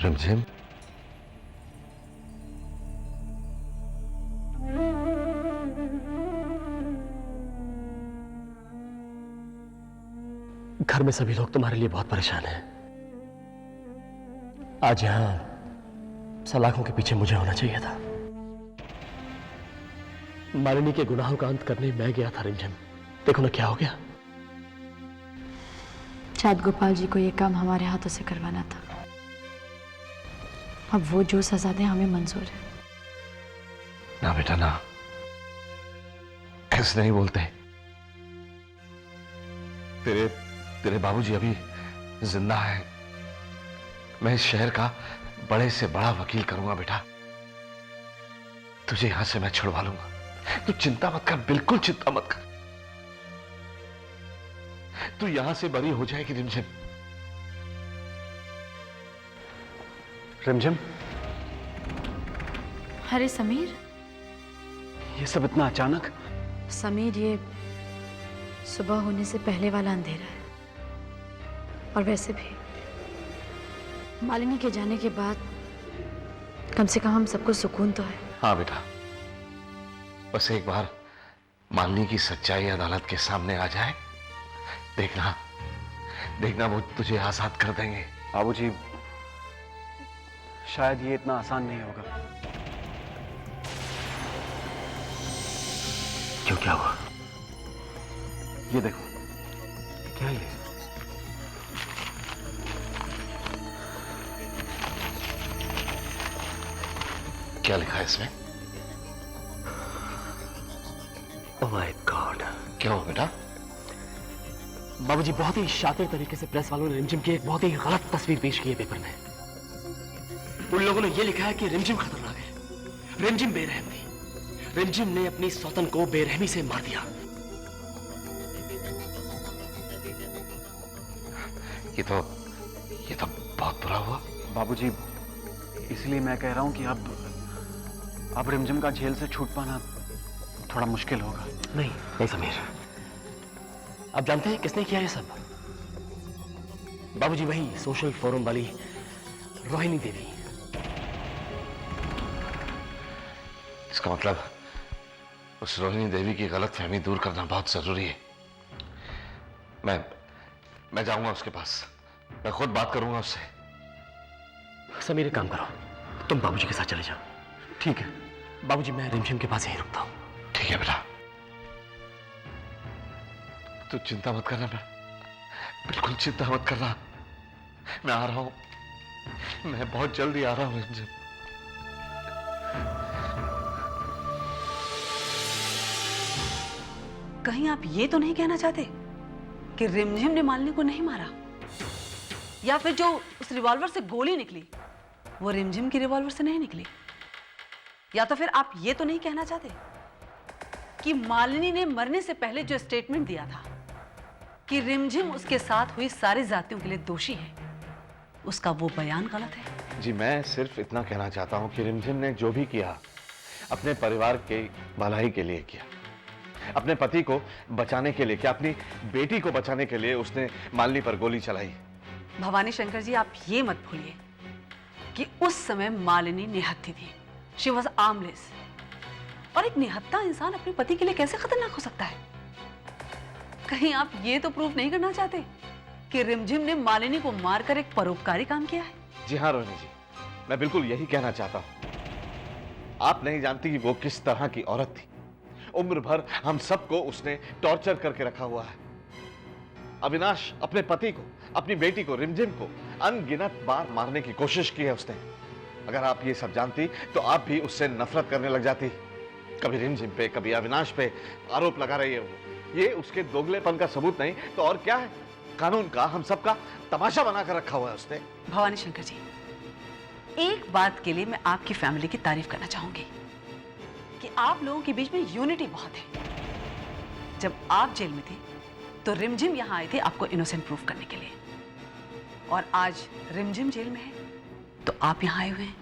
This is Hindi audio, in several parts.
रिमझिम, घर में सभी लोग तुम्हारे लिए बहुत परेशान हैं। आज यहां सलाखों के पीछे मुझे होना चाहिए था। मालिनी के गुनाहों का अंत करने मैं गया था रिमझिम, देखो ना क्या हो गया। शायद गोपाल जी को यह काम हमारे हाथों से करवाना था। अब वो जो सजा दें हमें मंजूर है। ना बेटा ना, ऐसे नहीं बोलते। तेरे बाबूजी अभी जिंदा है। मैं इस शहर का बड़े से बड़ा वकील करूंगा बेटा। तुझे यहां से मैं छुड़वा लूंगा। तू चिंता मत कर, बिल्कुल चिंता मत कर। तू यहां से बरी हो जाएगी रिमझिम। रिमझिम, अरे समीर, ये सब इतना अचानक? समीर, ये सुबह होने से पहले वाला अंधेरा है। और वैसे भी मालिनी के जाने के बाद कम से कम हम सबको सुकून तो है। हाँ बेटा, बस एक बार मालिनी की सच्चाई अदालत के सामने आ जाए, देखना देखना वो तुझे आजाद कर देंगे। बाबूजी, शायद ये इतना आसान नहीं होगा। क्यों, क्या हुआ? ये देखो, क्या ये? क्या लिखा है इसमें? Oh my God! क्या हुआ बेटा? बाबूजी, बहुत ही शातिर तरीके से प्रेस वालों ने रिमझिम की एक बहुत ही गलत तस्वीर पेश की है पेपर में। उन लोगों ने यह लिखा है कि रिमझिम खतरनाक है, रिमझिम बेरहम थी, रिमझिम ने अपनी सौतन को बेरहमी से मार दिया। ये तो बहुत बुरा हुआ। बाबूजी, इसलिए मैं कह रहा हूं कि अब रिमझिम का जेल से छूट पाना थोड़ा मुश्किल होगा। नहीं समीर, आप जानते हैं किसने किया ये सब? बाबूजी, वही सोशल फोरम वाली रोहिणी देवी। इसका मतलब उस रोहिणी देवी की गलतफहमी दूर करना बहुत जरूरी है। मैं जाऊंगा उसके पास, मैं खुद बात करूंगा उससे। समीर, एक काम करो, तुम बाबूजी के साथ चले जाओ। ठीक है बाबूजी, मैं रिमझिम के पास यहीं रुकता हूं। ठीक है बेटा, तू चिंता मत करना बेटा, बिल्कुल चिंता मत करना। मैं आ रहा हूं, मैं बहुत जल्दी आ रहा हूं रिमझिम। कहीं आप ये तो नहीं कहना चाहते कि रिमझिम ने मालिनी को नहीं मारा, या फिर जो उस रिवॉल्वर से गोली निकली वो रिमझिम की रिवॉल्वर से नहीं निकली? या तो फिर आप ये तो नहीं कहना चाहते कि मालिनी ने मरने से पहले जो स्टेटमेंट दिया था कि रिमझिम उसके साथ हुई सारी जातियों के लिए दोषी है, उसका वो बयान गलत है? जी, मैं सिर्फ इतना कहना चाहता हूं कि रिमझिम ने जो भी किया अपने परिवार के भलाई के लिए किया, अपने पति को बचाने के लिए किया, अपनी बेटी को बचाने के लिए उसने मालिनी पर गोली चलाई। भवानी शंकर जी, आप ये मत भूलिए कि उस समय मालिनी निहत्थी थी। She was armless. और एक निहत्था इंसान अपने पति के लिए कैसे खतरनाक हो सकता है? कहीं आप ये तो प्रूफ नहीं करना चाहते कि रिमझिम ने मालिनी को मारकर एक परोपकारी काम किया है? जी हाँ रोहिणी जी, मैं बिल्कुल यही कहना चाहता हूं। आप नहीं जानती कि वो किस तरह की औरत थी। उम्र भर हम सबको उसने टॉर्चर करके रखा हुआ है। अविनाश, अपने पति को, अपनी बेटी को, रिमझिम को अनगिनत बार मारने की कोशिश की है उसने। अगर आप ये सब जानती तो आप भी उससे नफरत करने लग जाती। कभी रिमझिम पे, कभी अविनाश पे आरोप लगा रही है वो। ये उसके दोगलेपन का सबूत नहीं तो और क्या है? कानून का, हम सबका तमाशा बनाकर रखा हुआ है उसने। भवानी शंकर जी, एक बात के लिए मैं आपकी फैमिली की तारीफ करना चाहूंगी कि आप लोगों के बीच में यूनिटी बहुत है। जब आप जेल में थे तो रिमझिम यहां आए थे आपको इनोसेंट प्रूफ करने के लिए, और आज रिमझिम जेल में है तो आप यहां आए हुए हैं।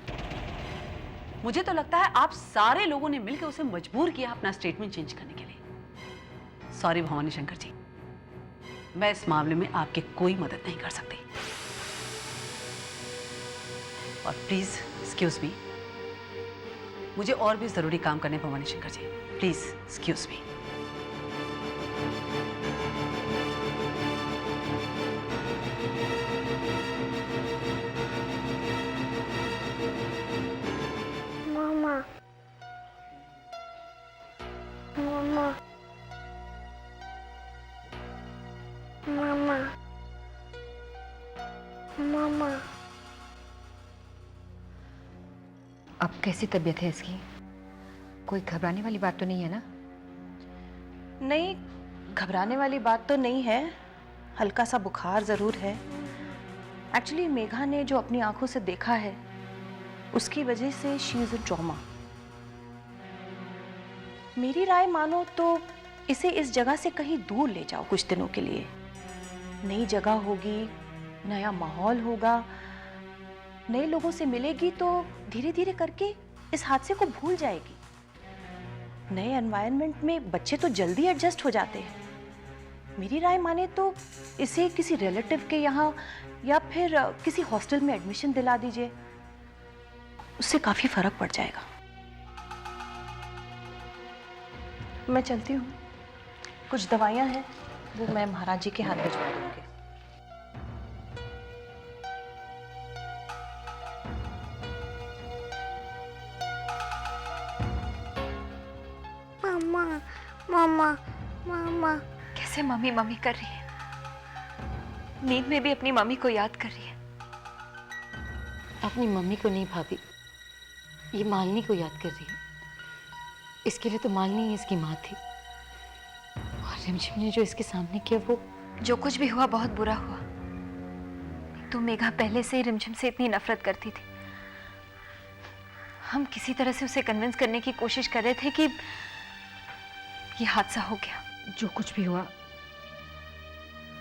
मुझे तो लगता है आप सारे लोगों ने मिलकर उसे मजबूर किया अपना स्टेटमेंट चेंज करने के लिए। सॉरी भवानी शंकर जी, मैं इस मामले में आपकी कोई मदद नहीं कर सकती। और प्लीज एक्सक्यूज मी, मुझे और भी जरूरी काम करने Bhavani Shankar ji, please excuse me. मामा मामा मामा मामा। अब कैसी तबीयत है इसकी? कोई घबराने वाली बात तो नहीं है ना? नहीं, घबराने वाली बात तो नहीं है। हल्का सा बुखार ज़रूर है। एक्चुअली मेघा ने जो अपनी आंखों से देखा है उसकी वजह से शी इज़ अ ट्रॉमा। मेरी राय मानो तो इसे इस जगह से कहीं दूर ले जाओ कुछ दिनों के लिए। नई जगह होगी, नया माहौल होगा, नए लोगों से मिलेगी तो धीरे धीरे करके इस हादसे को भूल जाएगी। नए एनवायरनमेंट में बच्चे तो जल्दी एडजस्ट हो जाते हैं। मेरी राय माने तो इसे किसी रिलेटिव के यहाँ या फिर किसी हॉस्टल में एडमिशन दिला दीजिए, उससे काफी फर्क पड़ जाएगा। मैं चलती हूँ, कुछ दवाइयाँ हैं वो मैं महाराज जी के हाथ भिजवा दूंगी। मामा मामा मामा। कैसे मम्मी मम्मी कर रही है? नींद में भी अपनी मम्मी को याद कर रही है। अपनी मम्मी को नहीं भाभी, ये मालिनी को याद कर रही है। इसके लिए तो मालिनी ही इसकी माँ थी, और रिमझिम ने जो इसके सामने किया वो जो कुछ भी हुआ बहुत बुरा हुआ। तो मेघा पहले से ही रिमझिम से इतनी नफरत करती थी। हम किसी तरह से उसे कन्विंस करने की कोशिश कर रहे थे कि ये हादसा हो गया। जो कुछ भी हुआ,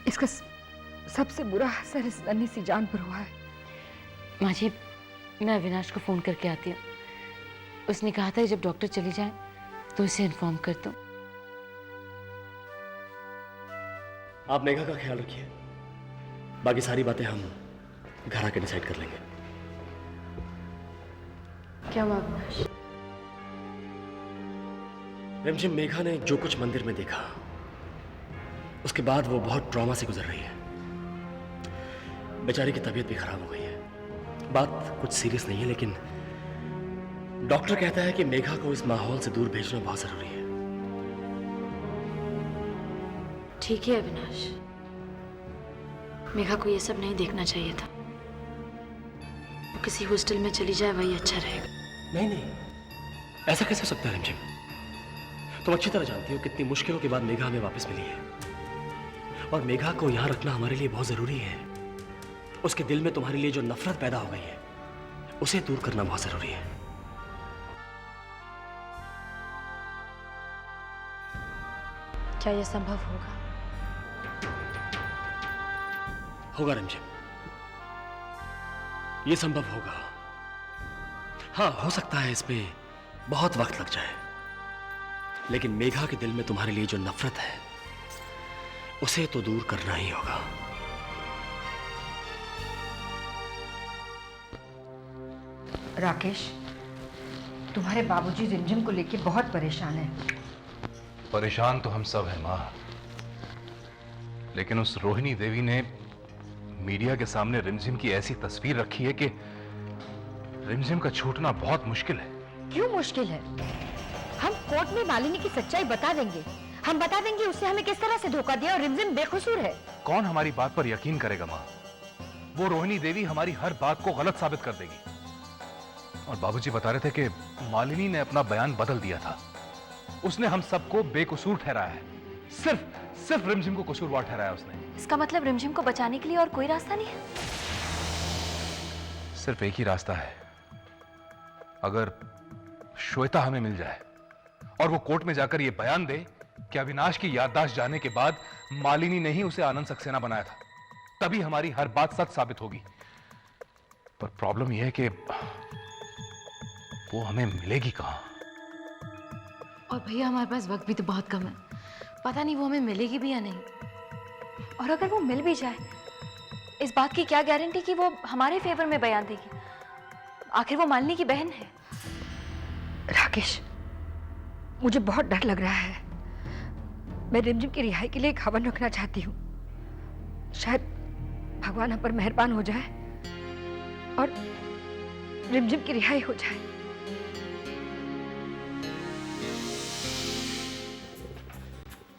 इसका सबसे बुरा असर इस नन्ही सी जान पर हुआ है। माँ जी, मैं अविनाश को फोन करके आती हूँ। उसने कहा था कि जब डॉक्टर चली जाए तो उसे इन्फॉर्म कर दो। आप मेघा का ख्याल रखिए, बाकी सारी बातें हम घर आके डिसाइड कर लेंगे। क्या हुआ अविनाश? रिमझिम मेघा ने जो कुछ मंदिर में देखा, उसके बाद वो बहुत ट्रॉमा से गुजर रही है। बेचारी की तबीयत भी खराब हो गई है। बात कुछ सीरियस नहीं है, लेकिन डॉक्टर कहता है कि मेघा को इस माहौल से दूर भेजना बहुत जरूरी है। ठीक है अविनाश, मेघा को ये सब नहीं देखना चाहिए था। वो किसी हॉस्टल में चली जाए, वही अच्छा रहेगा। नहीं नहीं, ऐसा कैसे हो सकता है रिमझिम? तुम अच्छी तरह जानती हो कितनी मुश्किलों के बाद मेघा हमें वापस मिली है, और मेघा को यहां रखना हमारे लिए बहुत जरूरी है। उसके दिल में तुम्हारे लिए जो नफरत पैदा हो गई है, उसे दूर करना बहुत जरूरी है। क्या यह संभव होगा? होगा रिमझिम, यह संभव होगा। हाँ, हो सकता है इसमें बहुत वक्त लग जाए, लेकिन मेघा के दिल में तुम्हारे लिए जो नफरत है, उसे तो दूर करना ही होगा। राकेश, तुम्हारे बाबूजी रिमझिम को लेके बहुत परेशान हैं। परेशान तो हम सब हैं मां, लेकिन उस रोहिणी देवी ने मीडिया के सामने रिमझिम की ऐसी तस्वीर रखी है कि रिमझिम का छूटना बहुत मुश्किल है। क्यों मुश्किल है? हम कोर्ट में मालिनी की सच्चाई बता देंगे। हम बता देंगे उसने हमें किस तरह से धोखा दिया और रिमझिम बेकसूर है। कौन हमारी बात पर यकीन करेगा मां? वो रोहिणी देवी हमारी हर बात को गलत साबित कर देगी। और बाबूजी बता रहे थे कि मालिनी ने अपना बयान बदल दिया था। उसने हम सबको बेकसूर ठहराया है। सिर्फ रिमझिम को कसूरवार ठहराया उसने। इसका मतलब रिमझिम को बचाने के लिए और कोई रास्ता नहीं है? सिर्फ एक ही रास्ता है। अगर श्वेता हमें मिल जाए और वो कोर्ट में जाकर ये बयान दे कि अविनाश की याददाश्त जाने के बाद मालिनी ने ही उसे आनंद सक्सेना बनाया था, तभी हमारी हर बात सच साबित होगी। पर प्रॉब्लम यह है कि वो हमें मिलेगी कहां? और भैया, हमारे पास वक्त भी तो बहुत कम है। पता नहीं वो हमें मिलेगी भी या नहीं। और अगर वो मिल भी जाए, इस बात की क्या गारंटी कि वो हमारे फेवर में बयान देगी? आखिर वो मालिनी की बहन है। राकेश, मुझे बहुत डर लग रहा है। मैं रिमझिम की रिहाई के लिए एक हवन रखना चाहती हूँ। शायद भगवान हम पर मेहरबान हो जाए और रिमझिम की रिहाई हो जाए।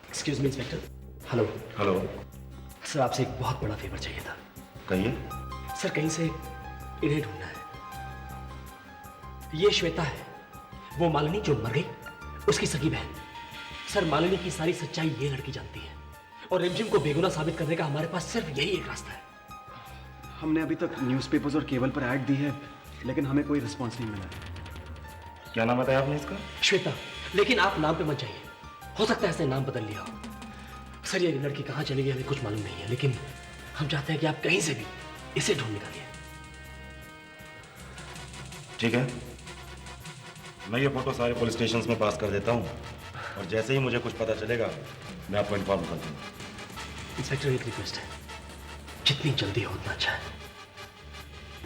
Excuse me inspector. Hello. Hello. Sir, आपसे एक बहुत बड़ा फेवर चाहिए था। कहिए। सर, कहीं से इन्हें ढूंढना है। ये श्वेता है, वो मालिनी जो मर गई, उसकी सगी बहन। सर, मालिनी की सारी सच्चाई ये लड़की जानती है और रिमझिम को बेगुनाह साबित करने का हमारे पास सिर्फ यही एक रास्ता है। हमने अभी तक न्यूज़पेपर्स और केबल पर ऐड दी है, लेकिन हमें कोई रिस्पॉन्स नहीं मिला। क्या नाम बताया आपने इसका? श्वेता। लेकिन आप नाम पे मत जाइए, हो सकता है इसने नाम बदल लिया हो। सर, ये लड़की कहाँ चली गई हमें कुछ मालूम नहीं है, लेकिन हम चाहते हैं कि आप कहीं से भी इसे ढूंढ निकालिए। ठीक है, मैं ये फोटो सारे पुलिस स्टेशन में पास कर देता हूँ और जैसे ही मुझे कुछ पता चलेगा मैं आपको इन्फॉर्म कर दूंगा। इंस्पेक्टर, एक रिक्वेस्ट है, जितनी जल्दी हो उतना अच्छा है।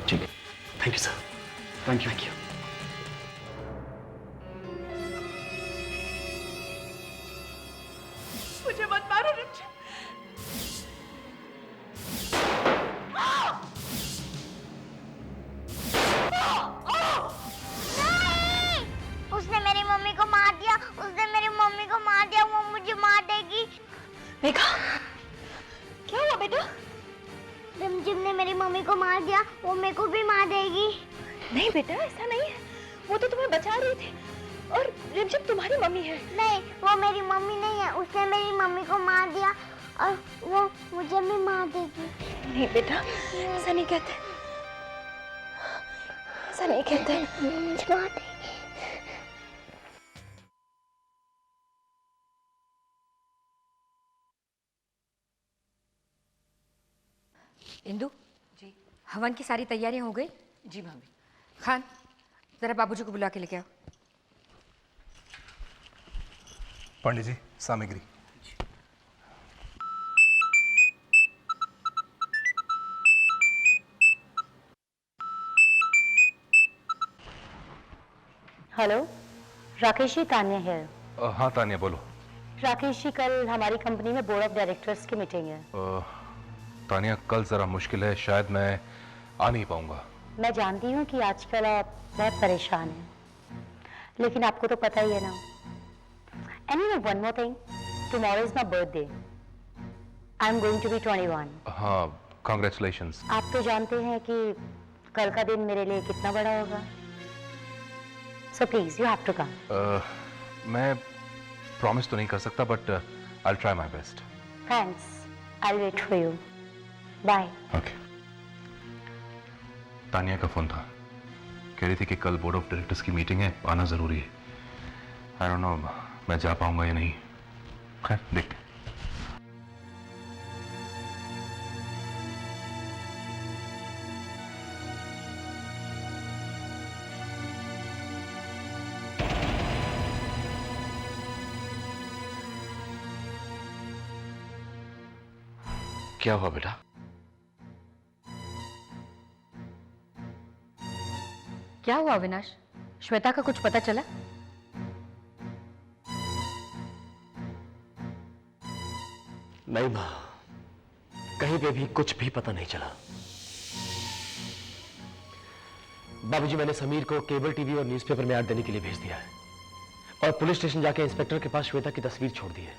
ठीक है। Thank you sir. Thank you. मुझे मत मारो रिमझिम। उसने मेरी मम्मी को मार दिया, उसने मेरी मम्मी को मार दिया, वो मुझे मार देगी। मेघा, क्या हुआ बेटा? रिमझिम ने मेरी मम्मी को मार दिया, वो मेरे को भी मार देगी। नहीं बेटा, ऐसा नहीं है। वो तो तुम्हें बचा रही थी और रिमझिम तुम्हारी मम्मी है। नहीं, वो मेरी मम्मी नहीं है, उसने मेरी मम्मी को मार दिया और वो मुझे भी मार देगी। नहीं बेटा, ऐसा नहीं कहते, ऐसा नहीं कहते। मुझे मार देगी। इंदु जी, हवन की सारी तैयारियां हो गई? जी भाभी। खान, जरा बाबूजी को बुला के लेके आओ। पंडित जी, सामग्री। हेलो, राकेश जी, तान्या है। हाँ तान्या, बोलो। राकेश जी, कल हमारी कंपनी में बोर्ड ऑफ डायरेक्टर्स की मीटिंग है। तान्या, कल जरा मुश्किल है, शायद मैं आ नहीं पाऊंगा। मैं जानती हूँ कि आजकल आप बहुत परेशान हैं, लेकिन आपको तो पता ही है ना। Anyway, one more thing. Tomorrow is my birthday. I'm going to be 21. हाँ, congratulations. आप तो जानते हैं कि कल का दिन मेरे लिए कितना बड़ा होगा। So please, you have to come. मैं प्रॉमिस तो नहीं कर सकता, but I'll try my best. Thanks. I'll wait for you. Bye. Okay. Tania का फोन था, कह रही थी कि कल बोर्ड ऑफ डायरेक्टर्स की मीटिंग है, आना जरूरी है। I don't know, मैं जा पाऊंगा या नहीं। खैर, देखते हैं। क्या हुआ बेटा? क्या हुआ अविनाश? श्वेता का कुछ पता चला? नहीं मां, कहीं पे भी कुछ भी पता नहीं चला। बाबूजी, मैंने समीर को केबल टीवी और न्यूज़पेपर में ऐड देने के लिए भेज दिया है और पुलिस स्टेशन जाके इंस्पेक्टर के पास श्वेता की तस्वीर छोड़ दी है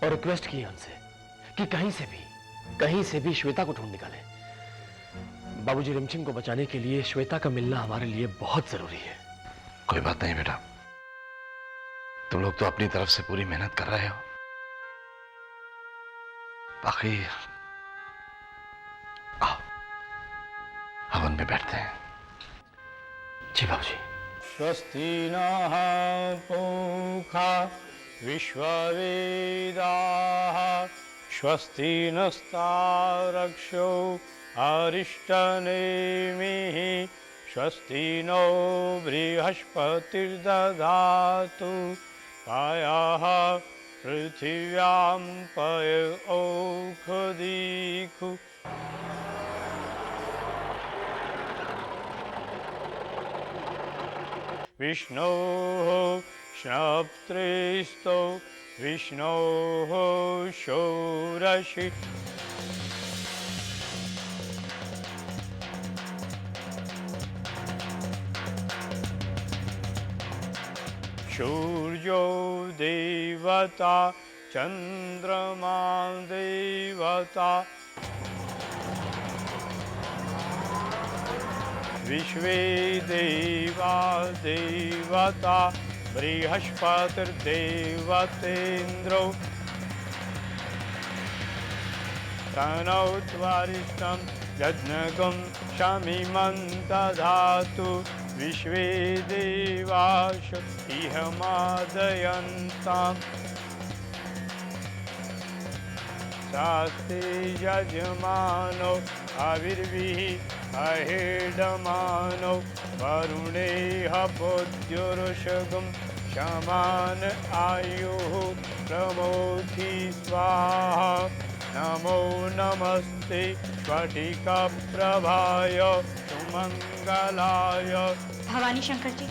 और रिक्वेस्ट की है उनसे कि कहीं से भी श्वेता को ढूंढ निकाले। बाबूजी, रिमझिम को बचाने के लिए श्वेता का मिलना हमारे लिए बहुत जरूरी है। कोई बात नहीं बेटा, तुम लोग तो अपनी तरफ से पूरी मेहनत कर रहे हो, बाकी आओ हवन में बैठते हैं। जी बाबूजी। स्वस्ति नः पूषा विश्ववेदाः स्वस्ति नस्तारक्षो अरिष्टनेमिः स्वस्ति नो बृहस्पतिर्दधातु कायाः पृथिव्यां पय औषधीषु। विष्णोः श्नप्त्रेस्तो विष्णोः षोडशी सूर्यो देवता चंद्रमा देवता विश्वे देवा देवता बृहस्पतिर्देवतेन्द्रो प्रणौ त्वरिष्ठं यज्ञगं शमिमं दधातु विश्वे देवाश इह मादयन्ताम् शास्ते यजमानो आविर्भिः अहेडमानो वरुणेह बुद्ध्युरुषगं शमान आयुः प्रमोथि स्वाहा नमो नमस्ते स्फटिकप्रभाय सुमङ्गलाय भवानी शंकर जी,